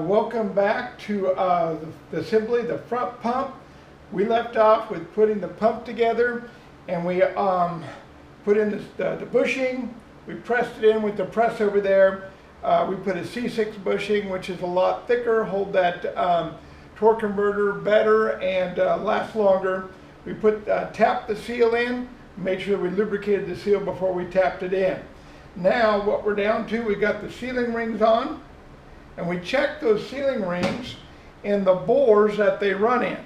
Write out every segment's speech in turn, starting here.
Welcome back to the assembly, the front pump. We left off with putting the pump together, and we put in the bushing. We pressed it in with the press over there. We put a C6 bushing, which is a lot thicker, hold that torque converter better and last longer. We tapped the seal in, made sure we lubricated the seal before we tapped it in. Now what we're down to, we got the sealing rings on, and we check those sealing rings in the bores that they run in.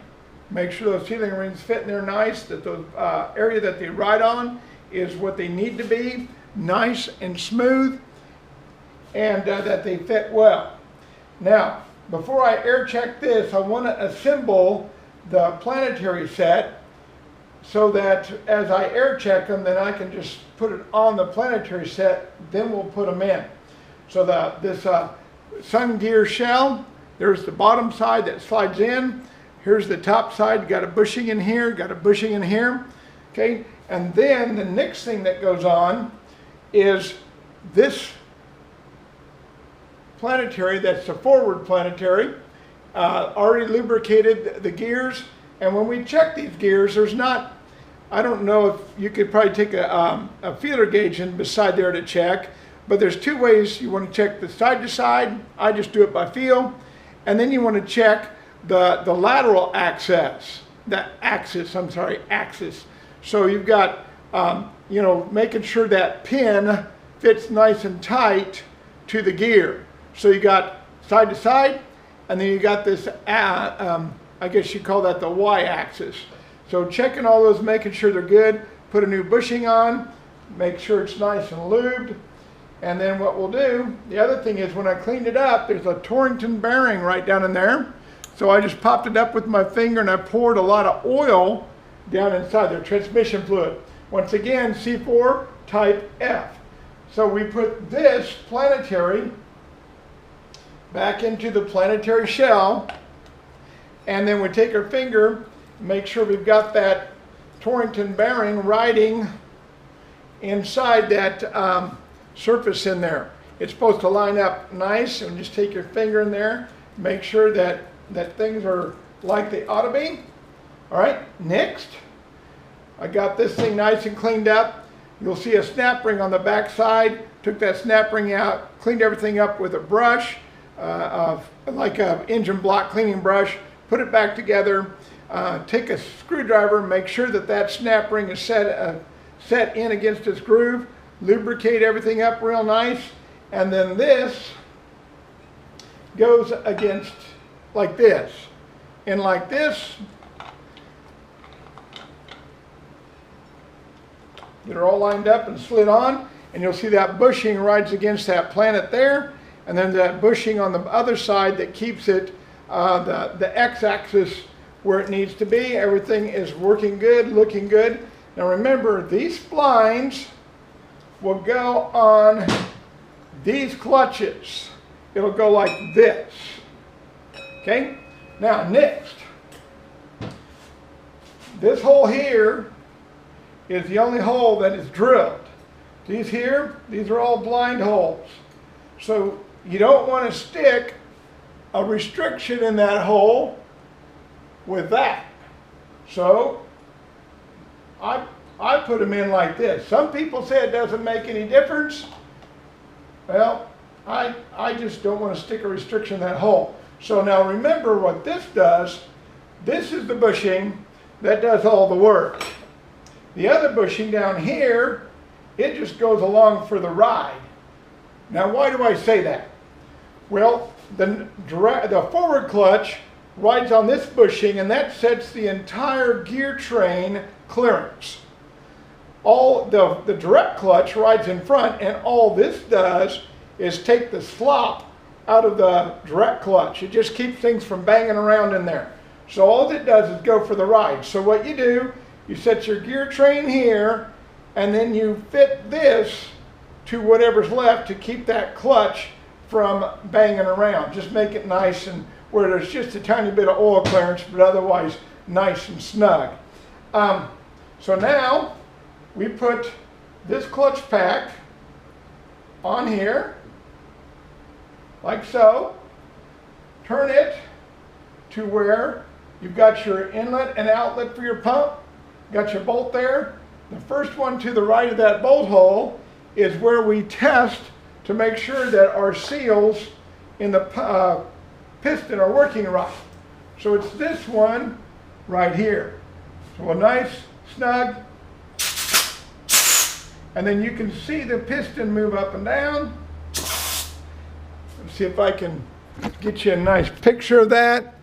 Make sure those sealing rings fit in there nice, that the area that they ride on is what they need to be, nice and smooth, and that they fit well. Now, before I air check this, I want to assemble the planetary set so that as I air check them, then I can just put it on the planetary set, then we'll put them in. So this sun gear shell, there's the bottom side that slides in. Here's the top side, got a bushing in here, got a bushing in here. Okay, and then the next thing that goes on is this planetary, that's the forward planetary, already lubricated the gears. And when we check these gears, there's not, I don't know if you could probably take a feeler gauge in beside there to check, but there's two ways you want to check the side to side. I just do it by feel. And then you want to check the lateral axis, axis. So you've got, making sure that pin fits nice and tight to the gear. So you got side to side, and then you got this, I guess you call that the y-axis. So checking all those, making sure they're good, put a new bushing on, make sure it's nice and lubed. And then what we'll do, the other thing is when I cleaned it up, there's a Torrington bearing right down in there. So I just popped it up with my finger and I poured a lot of oil down inside there, transmission fluid. Once again, C4 type F. So we put this planetary back into the planetary shell, and then we take our finger, make sure we've got that Torrington bearing riding inside that surface in there. It's supposed to line up nice, and just take your finger in there, make sure that things are like they ought to be. All right, next, I got this thing nice and cleaned up. You'll see a snap ring on the back side. Took that snap ring out, cleaned everything up with a brush, like an engine block cleaning brush, put it back together, take a screwdriver, make sure that snap ring is set in against its groove, lubricate everything up real nice, and then this goes against like this, and like this. Get her all lined up and slid on, and you'll see that bushing rides against that planet there, and then that bushing on the other side that keeps it the x-axis where it needs to be. Everything is working good, looking good. Now remember, these splines will go on these clutches. It'll go like this. Okay? Now next, this hole here is the only hole that is drilled. These here, these are all blind holes. So you don't want to stick a restriction in that hole with that. So I put them in like this. Some people say it doesn't make any difference. Well, I just don't want to stick a restriction in that hole. So now remember what this does. This is the bushing that does all the work. The other bushing down here, it just goes along for the ride. Now why do I say that? Well, the forward clutch rides on this bushing, and that sets the entire gear train clearance. All the direct clutch rides in front, and all this does is take the slop out of the direct clutch. It just keeps things from banging around in there. So all it does is go for the ride. So what you do, you set your gear train here, and then you fit this to whatever's left to keep that clutch from banging around. Just make it nice and where there's just a tiny bit of oil clearance, but otherwise nice and snug. So now we put this clutch pack on here, like so. turn it to where you've got your inlet and outlet for your pump, got your bolt there. The first one to the right of that bolt hole is where we test to make sure that our seals in the piston are working right. So it's this one right here. So a nice snug, and then you can see the piston move up and down. Let's see if I can get you a nice picture of that.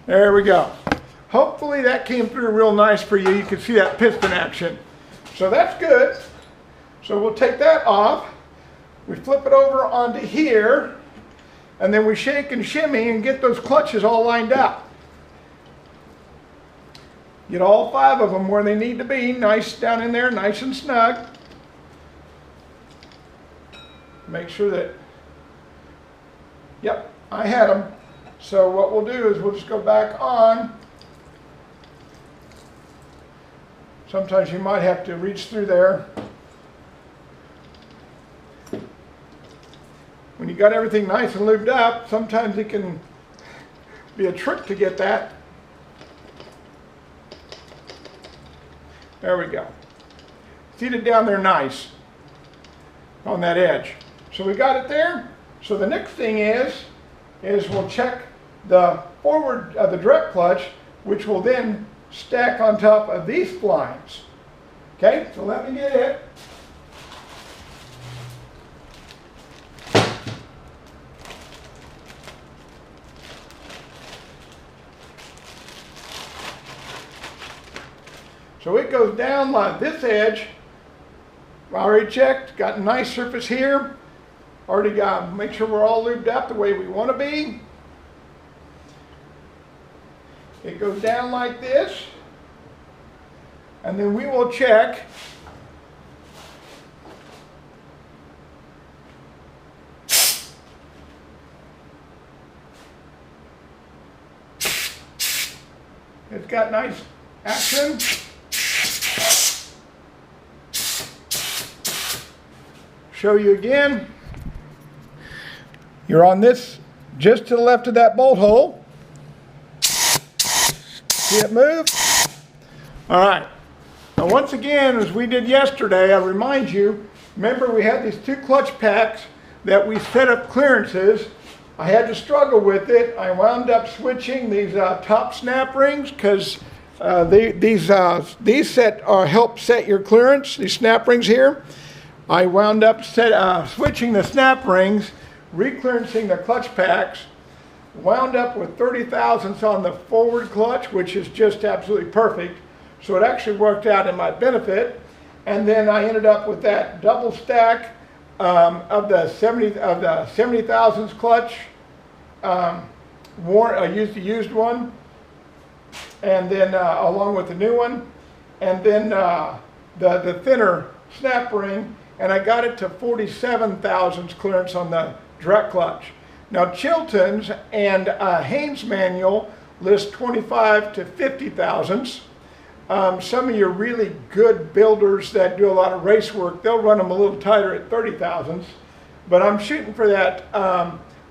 There we go. Hopefully that came through real nice for you. You can see that piston action. So that's good. So we'll take that off. We flip it over onto here, and then we shake and shimmy and get those clutches all lined up. Get all 5 of them where they need to be, nice down in there, nice and snug. Make sure that, yep, I had them. So what we'll do is we'll just go back on. Sometimes you might have to reach through there. When you got everything nice and lubed up, sometimes it can be a trick to get that. There we go. Seated down there nice on that edge. So we got it there. So the next thing is we'll check the forward of the direct clutch, which will then stack on top of these splines. Okay, so let me get it. So it goes down like this edge. Already checked, got a nice surface here. Already got, make sure we're all lubed up the way we want to be. It goes down like this. And then we will check it's got nice action. Show you again. You're on this just to the left of that bolt hole. See it move? All right. Now once again, as we did yesterday, I remind you, remember we had these 2 clutch packs that we set up clearances. I had to struggle with it. I wound up switching these top snap rings because these help set your clearance, these snap rings here. I wound up switching the snap rings, re-clearancing the clutch packs, wound up with 30 thousandths on the forward clutch, which is just absolutely perfect. So it actually worked out in my benefit. And then I ended up with that double stack of the 70 thousandths clutch. I used the used one, and then along with the new one, and then the thinner snap ring. And I got it to 47 thousandths clearance on the direct clutch. Now Chilton's and Haynes manual list 25 to 50 thousandths. Some of your really good builders that do a lot of race work, they'll run them a little tighter at 30 thousandths. But I'm shooting for that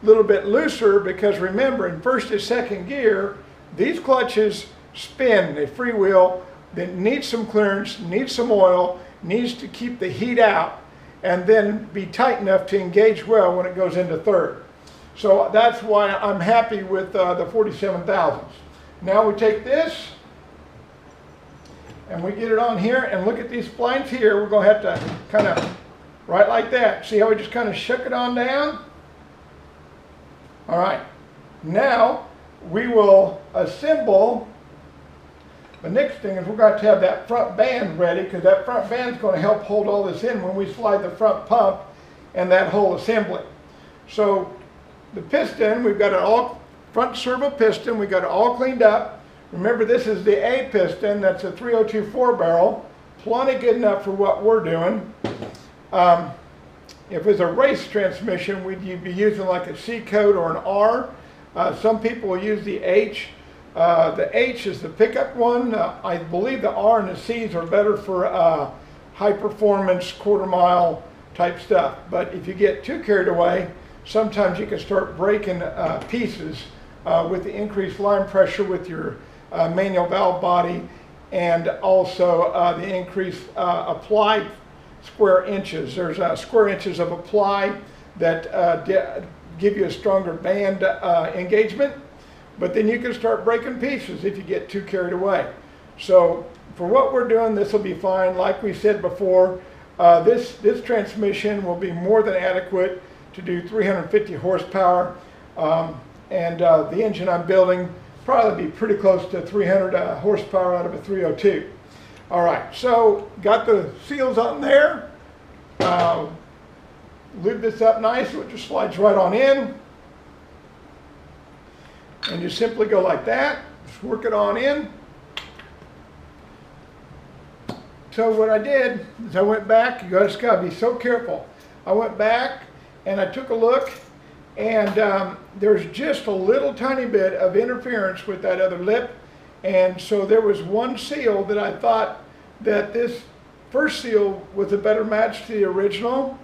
little bit looser because remember, in first and second gear, these clutches spin, they freewheel, they need some clearance, need some oil, needs to keep the heat out, and then be tight enough to engage well when it goes into third. So that's why I'm happy with the 47 thousandths. Now we take this and we get it on here, and look at these splines here. We're going to have to kind of right like that. See how we just kind of shook it on down? All right. Now we will assemble. The next thing is we're going to have that front band ready, because that front band is going to help hold all this in when we slide the front pump and that whole assembly. So the piston, we've got an all front servo piston, we've got it all cleaned up. Remember, this is the A piston, that's a 3024 barrel, plenty good enough for what we're doing. If it's a race transmission, we'd be using like a C code or an R. Some people will use the H. The H is the pickup one. I believe the R and the C's are better for high performance quarter mile type stuff. But if you get too carried away, sometimes you can start breaking pieces with the increased line pressure with your manual valve body, and also the increased applied square inches. There's square inches of apply that give you a stronger band engagement, but then you can start breaking pieces if you get too carried away. So for what we're doing, this will be fine. Like we said before, this transmission will be more than adequate to do 350 horsepower, and the engine I'm building probably be pretty close to 300 horsepower out of a 302. All right, so got the seals on there. Lube this up nice so it just slides right on in. And you simply go like that, just work it on in. So what I did is I went back, you just gotta be so careful. I went back and I took a look, and there's just a little tiny bit of interference with that other lip. And so there was one seal that I thought that this first seal was a better match to the original.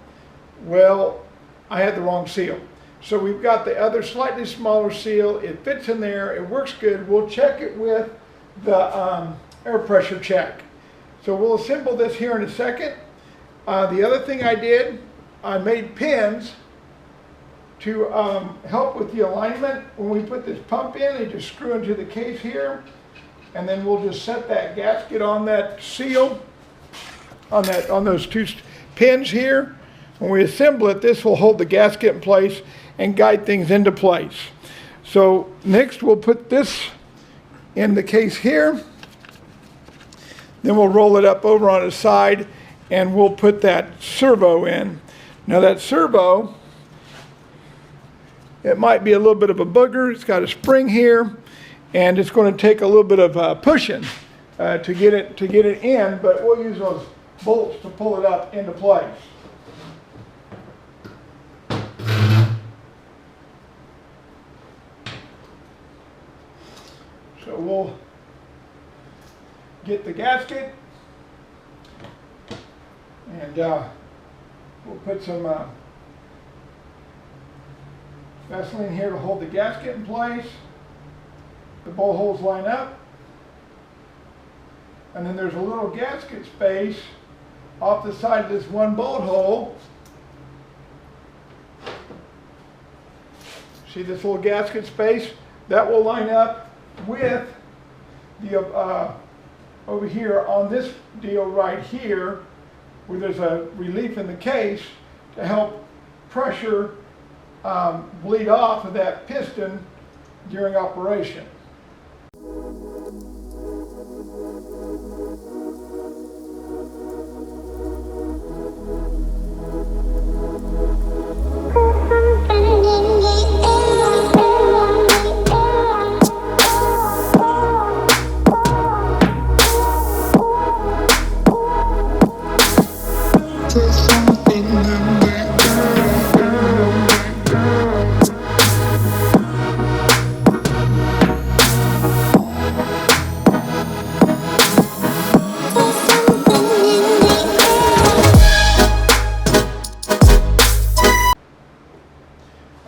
Well, I had the wrong seal. So we've got the other slightly smaller seal. It fits in there, it works good. We'll check it with the air pressure check. So we'll assemble this here in a second. The other thing I did, I made pins to help with the alignment. When we put this pump in, they just screw into the case here, and then we'll just set that gasket on that seal, on those two pins here. When we assemble it, this will hold the gasket in place and guide things into place. So next we'll put this in the case here. Then we'll roll it up over on its side, and we'll put that servo in. Now that servo, it might be a little bit of a booger. It's got a spring here, and it's going to take a little bit of pushing to get it in, but we'll use those bolts to pull it up into place. So we'll get the gasket, and we'll put some Vaseline here to hold the gasket in place. The bolt holes line up, and then there's a little gasket space off the side of this one bolt hole. See this little gasket space? That will line up with the over here on this deal right here, where there's a relief in the case to help pressure bleed off of that piston during operation.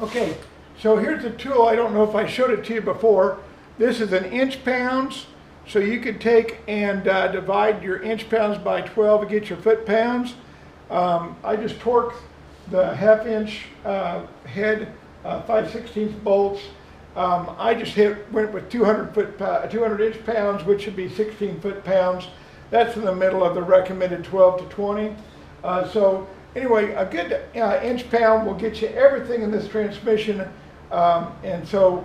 Okay, so here's the tool. I don't know if I showed it to you before. This is an inch pounds. So you could take and divide your inch pounds by 12 to get your foot pounds. I just torqued the half-inch head 5/16 bolts. I just went with 200 inch pounds, which would be 16 foot-pounds. That's in the middle of the recommended 12 to 20. So anyway, a good inch pound will get you everything in this transmission. And so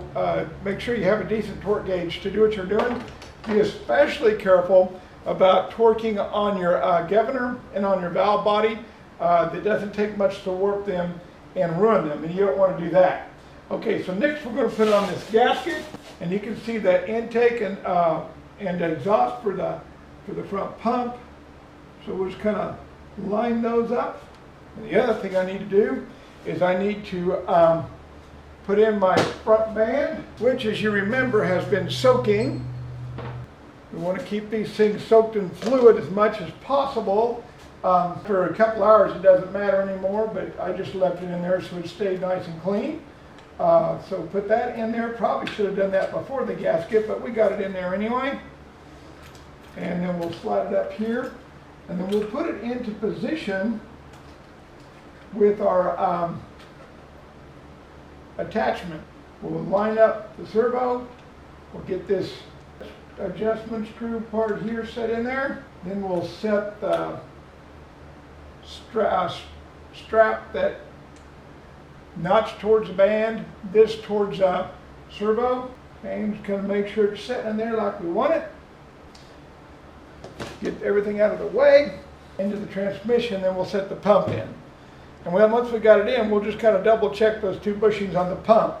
make sure you have a decent torque gauge to do what you're doing. Be especially careful about torquing on your governor and on your valve body. It doesn't take much to warp them and ruin them, and you don't want to do that. Okay, so next we're going to put on this gasket, and you can see that intake and exhaust for the front pump. So we'll just kind of line those up. And the other thing I need to do is I need to put in my front band, which, as you remember, has been soaking. We want to keep these things soaked in fluid as much as possible. For a couple hours it doesn't matter anymore, but I just left it in there so it stayed nice and clean. So put that in there. Probably should have done that before the gasket, but we got it in there anyway. And then we'll slide it up here, and then we'll put it into position with our attachment. We'll line up the servo. We'll get this adjustment screw part here set in there. Then we'll set the strap that notch towards the band, this towards servo. And just kind of make sure it's set in there like we want it. Get everything out of the way, into the transmission, then we'll set the pump in. And then once we got it in, we'll just kind of double check those two bushings on the pump.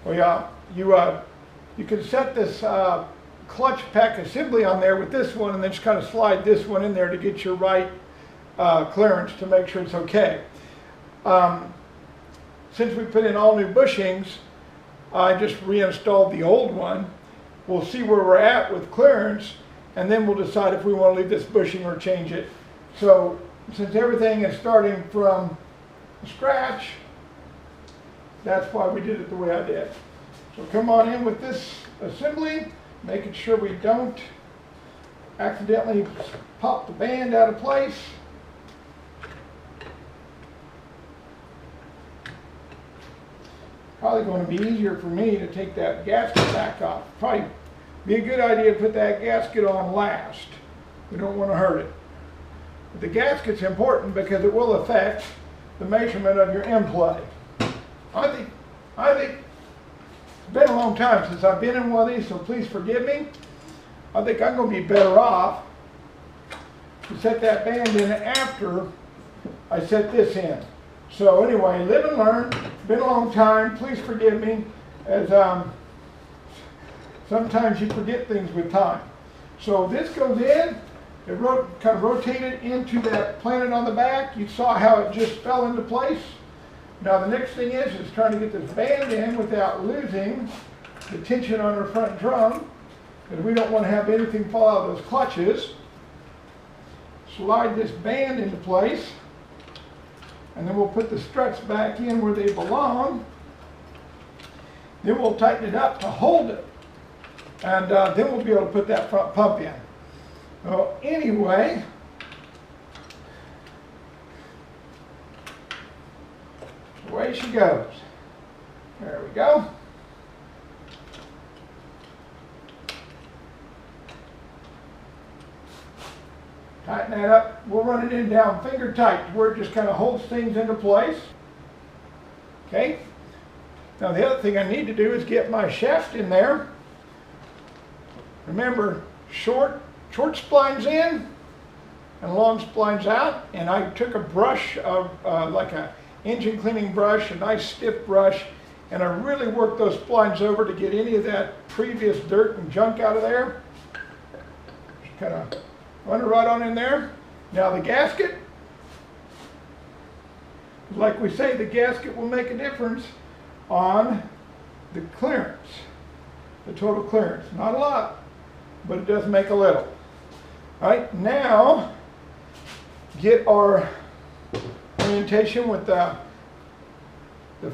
You can set this clutch pack assembly on there with this one, and then just kind of slide this one in there to get your right clearance to make sure it's okay. Since we put in all new bushings, I just reinstalled the old one. We'll see where we're at with clearance, and then we'll decide if we want to leave this bushing or change it. So since everything is starting from scratch, that's why we did it the way I did. So come on in with this assembly, making sure we don't accidentally pop the band out of place. Probably going to be easier for me to take that gasket back off. Probably be a good idea to put that gasket on last. We don't want to hurt it. But the gasket's important because it will affect the measurement of your in-play. I think it's been a long time since I've been in one of these, so please forgive me. I think I'm going to be better off to set that band in after I set this in. So anyway, live and learn. It's been a long time. Please forgive me, as sometimes you forget things with time. So this goes in. It kind of rotated into that planet on the back. You saw how it just fell into place. Now the next thing is trying to get this band in without losing the tension on our front drum, because we don't want to have anything fall out of those clutches. Slide this band into place, and then we'll put the struts back in where they belong. Then we'll tighten it up to hold it, and then we'll be able to put that front pump in. Well, anyway, away she goes. There we go. Tighten that up. We'll run it in down finger tight where it just kind of holds things into place. Okay. Now the other thing I need to do is get my shaft in there. Remember, short splines in and long splines out. And I took a brush of like a engine cleaning brush, a nice stiff brush, and I really worked those splines over to get any of that previous dirt and junk out of there. Just kind of run it right on in there. Now the gasket, like we say, the gasket will make a difference on the clearance, the total clearance. Not a lot, but it does make a little. All right, now get our orientation with the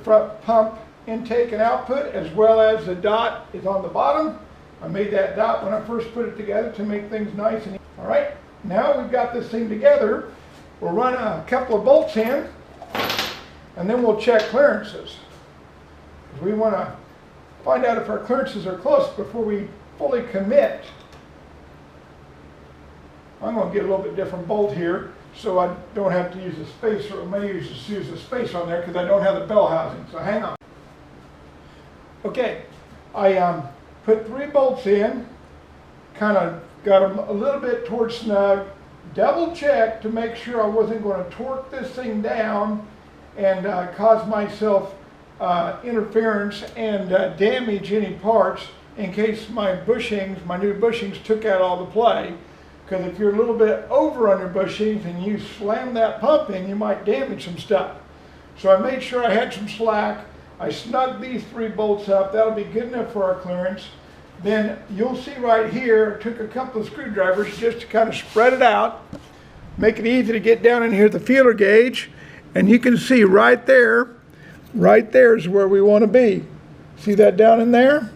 front pump intake and output, as well as the dot is on the bottom. I made that dot when I first put it together to make things nice and easy. All right, now we've got this thing together. We'll run a couple of bolts in, and then we'll check clearances. We want to find out if our clearances are close before we fully commit. I'm going to get a little bit different bolt here, so I don't have to use a spacer. I may use a spacer on there because I don't have the bell housing, so hang on. Okay, I put 3 bolts in, kind of got them a little bit towards snug, double checked to make sure I wasn't going to torque this thing down and cause myself interference and damage any parts in case my bushings, my new bushings, took out all the play. Because if you're a little bit over on your bushings and you slam that pump in, you might damage some stuff. So I made sure I had some slack. I snug these 3 bolts up. That'll be good enough for our clearance. Then you'll see right here, I took a couple of screwdrivers just to kind of spread it out, make it easy to get down in here at the feeler gauge. And you can see right there is where we want to be. See that down in there?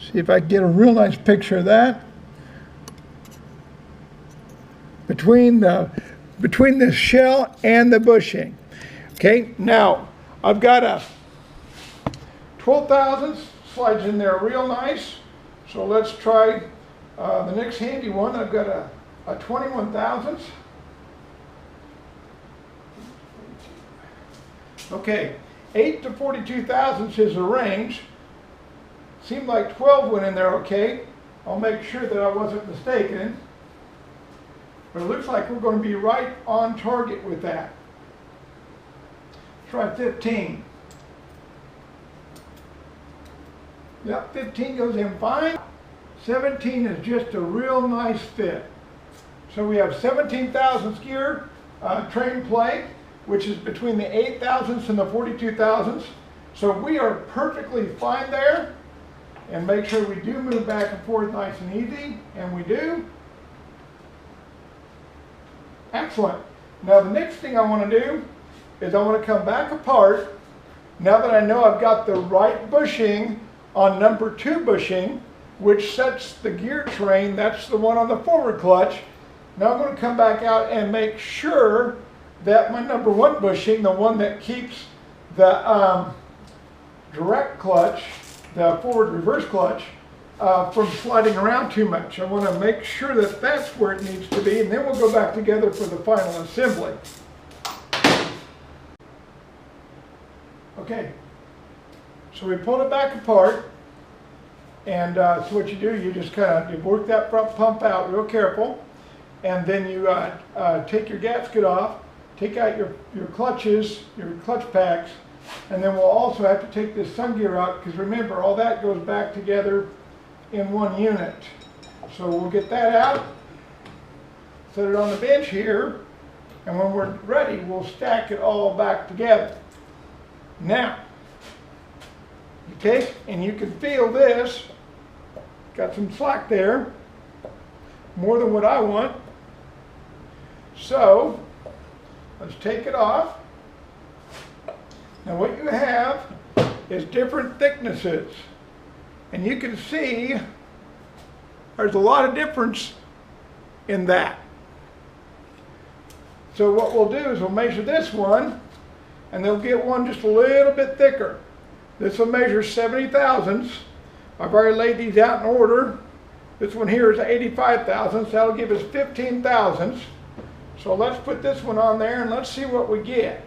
See if I can get a real nice picture of that. Between the shell and the bushing. Okay, now I've got a 12 thousandths, slides in there real nice. So let's try the next handy one. I've got a 21 thousandths. Okay, 8 to 42 thousandths is the range. Seemed like 12 went in there okay. I'll make sure that I wasn't mistaken. But it looks like we're going to be right on target with that. Try 15. Yep, 15 goes in fine. 17 is just a real nice fit. So we have 17 thousandths gear train play, which is between the 8 thousandths and the 42 thousandths. So we are perfectly fine there. And make sure we do move back and forth nice and easy, and we do. Excellent. Now the next thing I want to do is I want to come back apart. Now that I know I've got the right bushing on number 2 bushing, which sets the gear train, that's the one on the forward clutch. Now I'm going to come back out and make sure that my number 1 bushing, the one that keeps the direct clutch, the forward reverse clutch, from sliding around too much. I want to make sure that that's where it needs to be, and then we'll go back together for the final assembly. Okay, so we pulled it back apart, and so what you do, you just kind of work that front pump out real careful, and then you take your gasket off, take out your clutches, your clutch packs, and then we'll also have to take this sun gear out, because remember, all that goes back together in one unit. So we'll get that out, set it on the bench here, and when we're ready, we'll stack it all back together. Now, you take, and you can feel this, got some slack there, more than what I want. So, let's take it off. Now what you have is different thicknesses. And you can see there's a lot of difference in that. So what we'll do is we'll measure this one, and they'll get one just a little bit thicker. This will measure 70 thousandths. I've already laid these out in order. This one here is 85 thousandths. That'll give us 15 thousandths. So let's put this one on there and let's see what we get.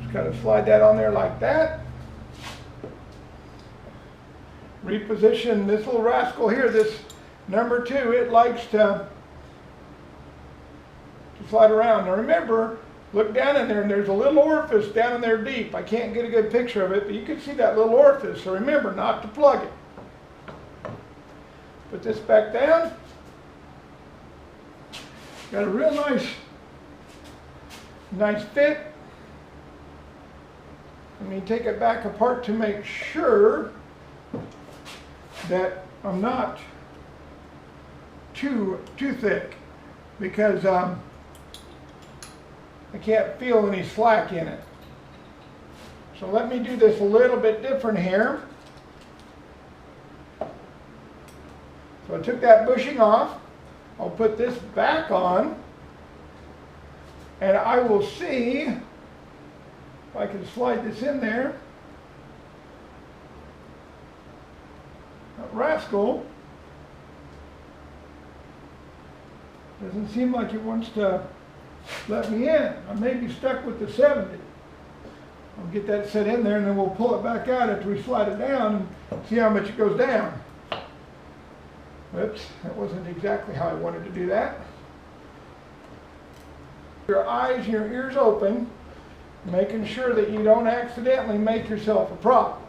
Just kind of slide that on there like that. Reposition this little rascal here, this number 2, it likes to slide around. Now remember, look down in there and there's a little orifice down in there deep. I can't get a good picture of it, but you can see that little orifice. So remember not to plug it. Put this back down. Got a real nice fit. Let me take it back apart to make sure that I'm not too thick, because I can't feel any slack in it. So let me do this a little bit different here. So I took that bushing off. I'll put this back on, and I will see if I can slide this in there. That rascal doesn't seem like it wants to let me in. I may be stuck with the 70. I'll get that set in there, and then we'll pull it back out after we slide it down and see how much it goes down. Whoops, that wasn't exactly how I wanted to do that. Your eyes and your ears open, making sure that you don't accidentally make yourself a problem.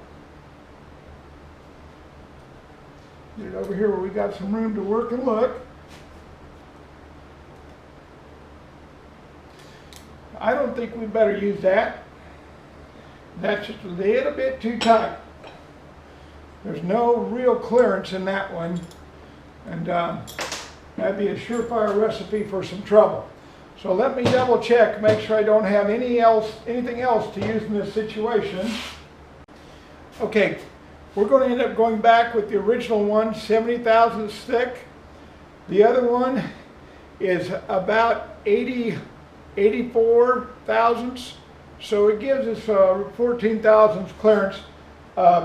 Get it over here where we got some room to work and look. I don't think we better use that. That's just a little bit too tight. There's no real clearance in that one, and that'd be a surefire recipe for some trouble. So let me double check, make sure I don't have anything else to use in this situation. Okay, we're going to end up going back with the original one, 70 thousandths thick. The other one is about 84 thousandths. So it gives us 14 thousandths clearance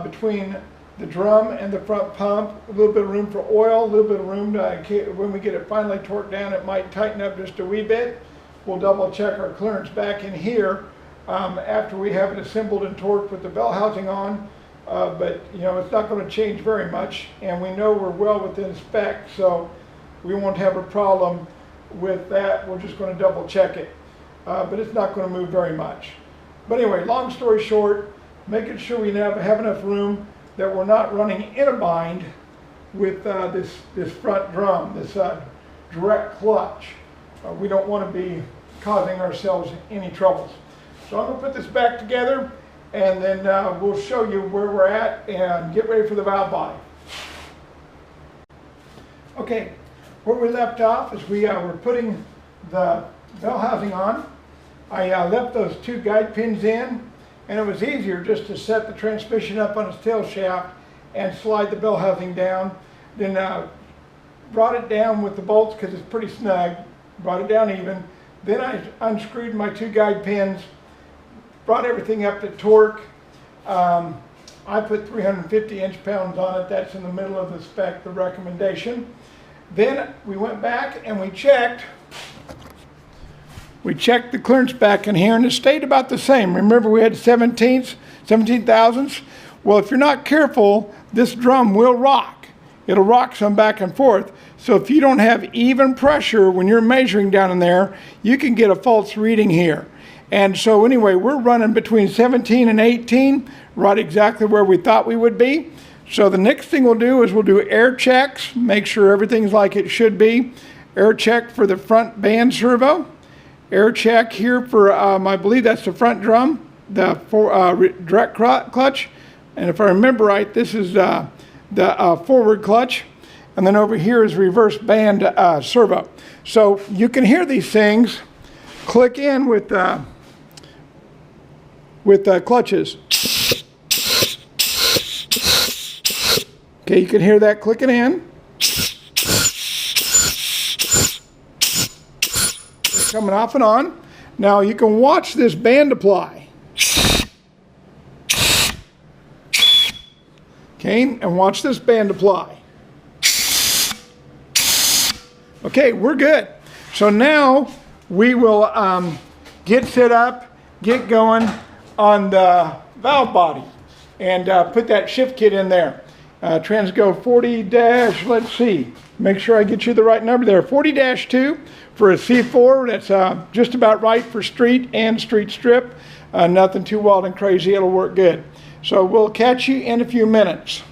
between the drum and the front pump. A little bit of room for oil, a little bit of room to, when we get it finally torqued down, it might tighten up just a wee bit. We'll double check our clearance back in here after we have it assembled and torqued with the bell housing on. But you know, it's not going to change very much, and we know we're well within spec, so we won't have a problem with that. We're just going to double check it, but it's not going to move very much. But anyway, long story short, making sure we have enough room that we're not running in a bind with this front drum, this direct clutch. We don't want to be causing ourselves any troubles. So I'm going to put this back together, and then we'll show you where we're at and get ready for the valve body. Okay, where we left off is we were putting the bell housing on. I left those two guide pins in, and it was easier just to set the transmission up on its tail shaft and slide the bell housing down. Then brought it down with the bolts because it's pretty snug, brought it down even. Then I unscrewed my two guide pins, brought everything up to torque. I put 350 inch-pounds on it. That's in the middle of the spec, the recommendation. Then we went back and we checked the clearance back in here, and it stayed about the same. Remember, we had 17 thousandths. Well, if you're not careful, this drum will rock. It'll rock some back and forth. So if you don't have even pressure when you're measuring down in there, you can get a false reading here. And so anyway, we're running between 17 and 18, right exactly where we thought we would be. So the next thing we'll do is we'll do air checks, make sure everything's like it should be. Air check for the front band servo. Air check here for, I believe that's the front drum, the direct clutch. And if I remember right, this is the forward clutch. And then over here is reverse band servo. So you can hear these things click in with clutches. Okay, you can hear that clicking in. Coming off and on. Now you can watch this band apply. Okay, and watch this band apply. Okay, we're good. So now we will get set up, get going on the valve body, and put that shift kit in there. Transgo 40- let's see, make sure I get you the right number there. 40-2 for a C4. That's just about right for street and street strip. Nothing too wild and crazy. It'll work good. So we'll catch you in a few minutes.